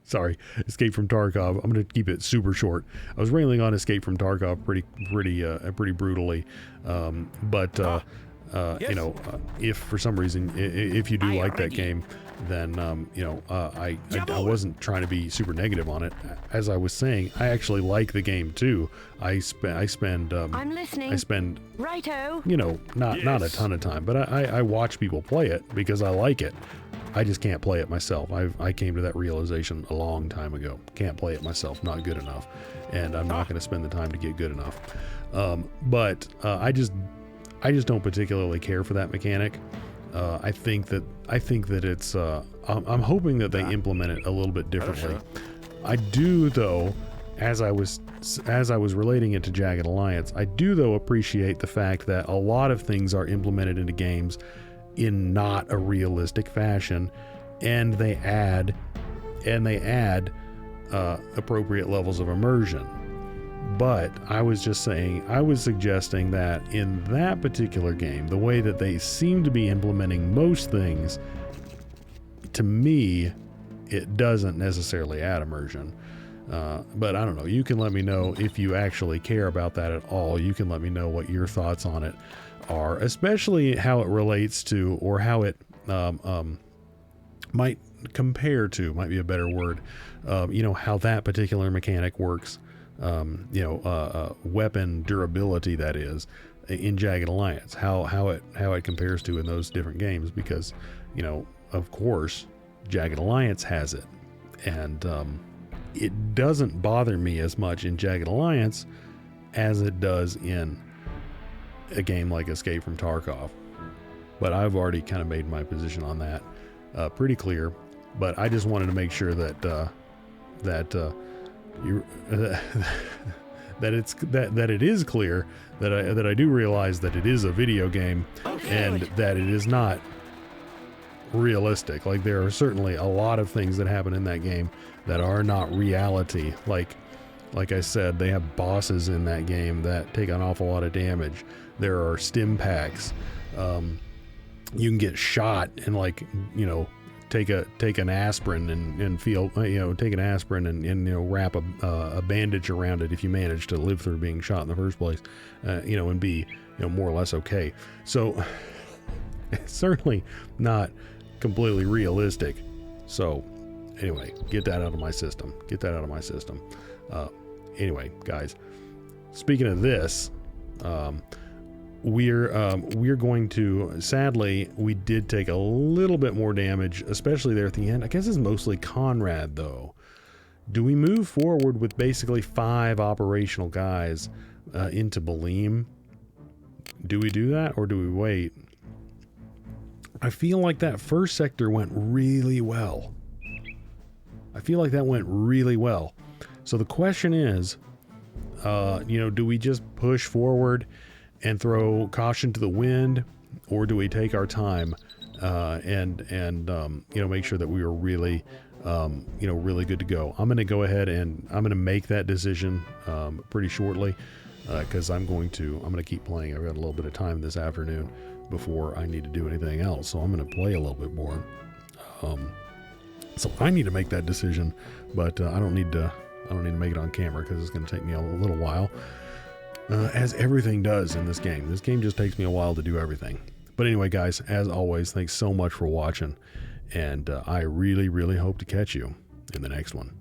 sorry, Escape from Tarkov. I'm going to keep it super short. I was railing on Escape from Tarkov pretty brutally, but if for some reason, if you do like that game, then I wasn't trying to be super negative on it. As I was saying, I actually like the game too. I spend I'm listening. I spend righto. Not a ton of time, but I watch people play it because I like it. I just can't play it myself. I came to that realization a long time ago. Can't play it myself. Not good enough, and I'm not going to spend the time to get good enough. But I just don't particularly care for that mechanic. I think that it's. I'm hoping that they implement it a little bit differently. I do, though, as I was relating it to Jagged Alliance, I do though appreciate the fact that a lot of things are implemented into games in not a realistic fashion, and they add appropriate levels of immersion. But I was suggesting that in that particular game, the way that they seem to be implementing most things, to me, it doesn't necessarily add immersion. But I don't know. You can let me know if you actually care about that at all. You can let me know what your thoughts on it are, especially how it relates to, or how it might compare to, might be a better word, how that particular mechanic works, weapon durability, that is, in Jagged Alliance, how it compares to in those different games, because, of course, Jagged Alliance has it, and it doesn't bother me as much in Jagged Alliance as it does in a game like Escape from Tarkov. But I've already kind of made my position on that pretty clear. But I just wanted to make sure that that it is clear that I do realize that it is a video game, and that it is not realistic. Like, there are certainly a lot of things that happen in that game that are not reality. Like I said, they have bosses in that game that take an awful lot of damage. There are stim packs. You can get shot and 10 take an aspirin and feel, take an aspirin and wrap a bandage around it if you manage to live through being shot in the first place, and be more or less okay. So it's certainly not completely realistic. So anyway, get that out of my system. Anyway, guys, speaking of this, we're going to, sadly, we did take a little bit more damage, especially there at the end. I guess it's mostly Conrad, though. Do we move forward with basically 5 operational guys into Balime? Do we do that, or do we wait? I feel like that first sector went really well. So the question is, do we just push forward and throw caution to the wind, or do we take our time and make sure that we are really really good to go? I'm going to go ahead and I'm going to make that decision pretty shortly, because I'm going to keep playing. I've got a little bit of time this afternoon before I need to do anything else, so I'm going to play a little bit more. So I need to make that decision, but I don't need to make it on camera because it's going to take me a little while, as everything does in this game. This game just takes me a while to do everything. But anyway, guys, as always, thanks so much for watching, and I really, really hope to catch you in the next one.